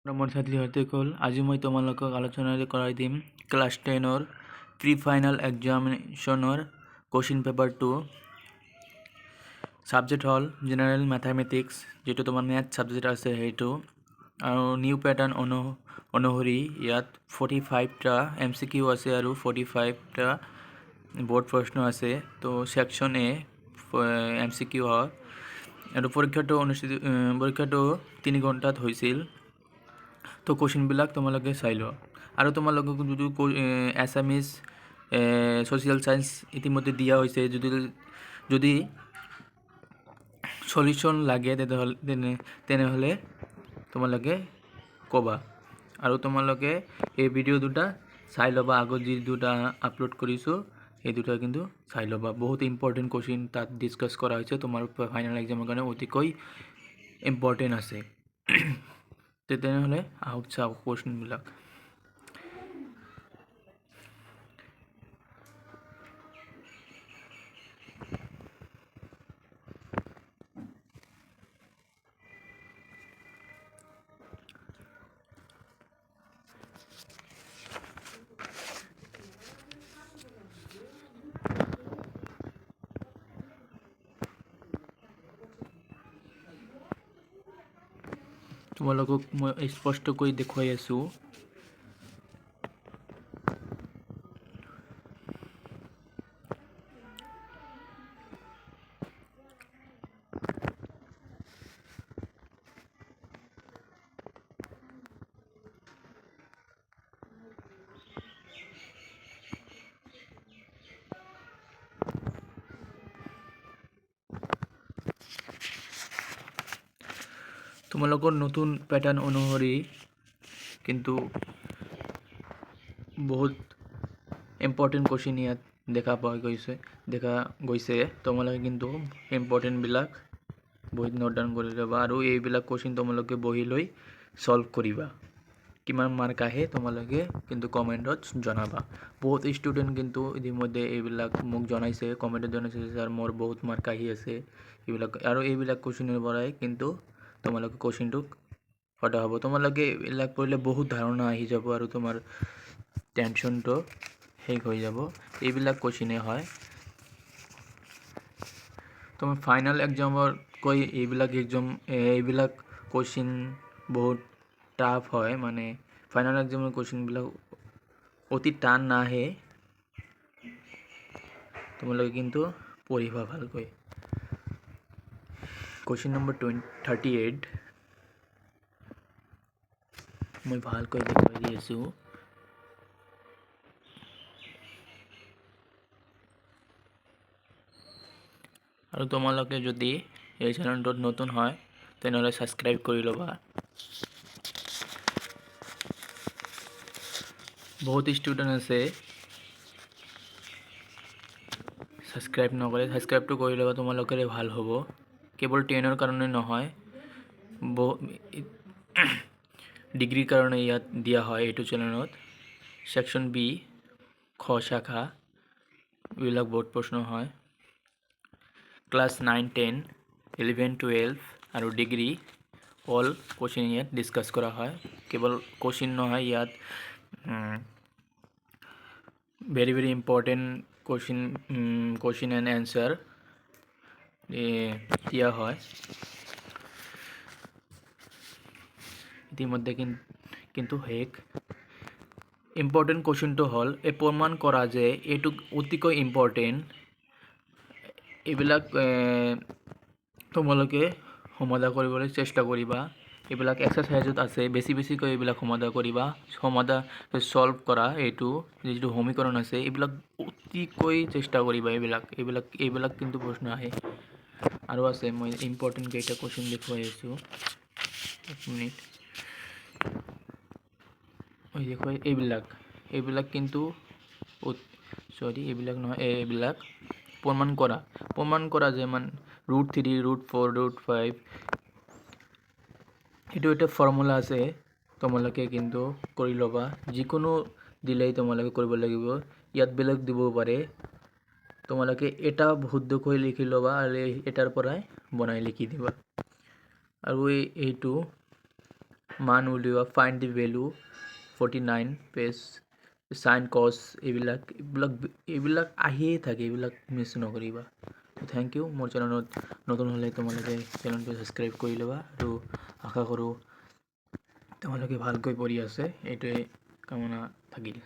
মোৰ ছাত্ৰীসকল আজি মই তোমালোকক আলোচনা কৰাই দিম ক্লাছ 10ৰ প্ৰি ফাইনেল এক্সামিনেশ্যনৰ কোৱেশ্চন পেপাৰ 2 সাবজেক্ট হল জেনাৰেল ম্যাথমেটিক্স যেটো তোমাৰ ম্যাথ সাবজেক্ট আছে হেতু আৰু নিউ প্যাটাৰ্ন অনুসৰি ইয়াত 45টা এমসিকিউ আছে আৰু 45টা বোৰ্ড প্ৰশ্ন আছে তো সেকশন এ এমসিকিউ হয় আৰু পৰীক্ষাটো 3 ঘণ্টাত হৈছিল তো কোশ্চেন বিলাক তোমালোকে চাই লো আৰু তোমালোকক যদি এছএমএস সোশ্যাল সায়েন্স ইতিমধ্যে দিয়া হৈছে যদি সলিউশন লাগে তেনেহলে তোমালোকে কবা আৰু তোমালোকে এই ভিডিও দুটা চাই লবা আগত যি দুটা আপলোড কৰিছো এই দুটা কিন্তু চাই লবা বহুত ইম্পৰ্টেন্ট কোশ্চেন তাত ডিসকাস কৰা হৈছে তোমাৰ ফাইনাল এক্সামৰ কাৰণে অতিকৈ ইম্পৰ্টেন্ট আছে তেনেহলে আহক চাও কোশ্চেন বিলাক তোমালোকক মই স্পষ্টকৈ দেখুৱাই আছো তোমালোকৰ নতুন প্যাটাৰ্ন অনুসৰি কিন্তু বহুত ইম্পৰ্টেন্ট কোশ্চেন ইয়াত দেখা গৈছে তোমালোকে কিন্তু ইম্পৰ্টেন্ট বিলাক বহিত নোট ডাউন কৰি লবা আৰু এইবিলাক কোশ্চেন তোমালোকে বহি লৈ সলভ কৰিবা কিমান মাৰ্ক আহে তোমালোকে কিন্তু কমেন্টত জনাবা বহুত ষ্টুডেন্ট কিন্তু ইতিমধ্যে এইবিলাক মোক জনাইছে কমেন্টত জনাইছে স্যাৰ মোৰ বহুত মাৰ্ক আহি আছে এইবিলাক কোশ্চেনৰ পৰাই কিন্তু তোমালোকে কোশ্চেনটো ফটা হ'ব তোমালোকে এইবিলাক পঢ়িলে বহুত ধাৰণা আহি যাব আৰু তোমাৰ টেনশনটো শেষ হৈ যাব এইবিলাক কোশ্চেনে হয় তোমাৰ ফাইনাল এক্সামৰ কৈ এইবিলাক কোশ্চেন বহুত টাফ হয় মানে ফাইনাল এক্সামৰ কোশ্চেন বিলাক অতি টান নাহে তোমালোকে কিন্তু পঢ়িবা ভালকৈ কোশ্চেন নম্বৰ 38 মই ভালকৈ দেখুৱাই দি আছো আৰু তোমালোকে যদি এই চেনেলটোত নতুন হয় তেনেহলে সাবস্ক্ৰাইব কৰি লবা বহুত ষ্টুডেন্ট আছে সাবস্ক্ৰাইব নকৰে সাবস্ক্ৰাইবটো কৰি লবা তোমালোকৰে ভাল হ'ব কেৱল 10ৰ কাৰণে নহয় ডিগ্ৰীৰ কাৰণে ইয়াত দিয়া হয় এইটো চেনেলত সেকশন বি খ শাখা এইবিলাক বহুত প্ৰশ্ন হয় ক্লাস 9 10 11 12 আৰু ডিগ্ৰী অল কোশ্চেন ইয়াত ডিসকাস কৰা হয় কেৱল কোশ্চেন নহয় ইয়াত very important question and answer দিয়া হয় ইতিমধ্যে কিন্তু হেক ইম্পৰ্টেন্ট কোশ্চেনটো হল এই প্ৰমাণ কৰা যে এটো অতিকৈ ইম্পৰ্টেন্ট এইবিলাক তোমালোকে সমাধান কৰিবলৈ চেষ্টা কৰিবা এইবিলাক এক্সাৰসাইজত আছে বেছিকৈ এইবিলাক সমাধান কৰিবা সমাধান সলভ কৰা এইটো যেটো সমীকৰণ আছে এইবিলাক অতিকৈ চেষ্টা কৰিবা এইবিলাক কিন্তু প্ৰশ্ন আহে আৰু আছে মই ইম্পৰ্টেন্ট কেইটা কোশ্চেন দেখুৱাই আছো এক মিনিট মই দেখুৱাই এইবিলাক কিন্তু এইবিলাক নহয় এইবিলাক প্ৰমাণ কৰা যে মান √3 √4 √5 এটো এটা ফৰ্মুলা আছে তোমালোকে কিন্তু কৰি লবা যিকোনো দিলেই তোমালোকে কৰিব লাগিব ইয়াত বেলেগ দিব পাৰে তোমালোকে এটা শুদ্ধকৈ লিখি লবা আৰু এটাৰ পৰাই বনাই লিখি দিবা আৰু এইটো মান উলিওৱা, find the value 49 page, sine cos, এইবিলাক আহিয়ে থাকে, এইবিলাক মিছ নকৰিবা। Thank you. মোৰ চেনেলত নতুন হ'লে তোমালোকে চেনেলটো ছাবস্ক্ৰাইব কৰি ল'বা আৰু আশা কৰোঁ তোমালোকে ভালকৈ পঢ়ি আছে, এইটোৱে কামনা থাকিল।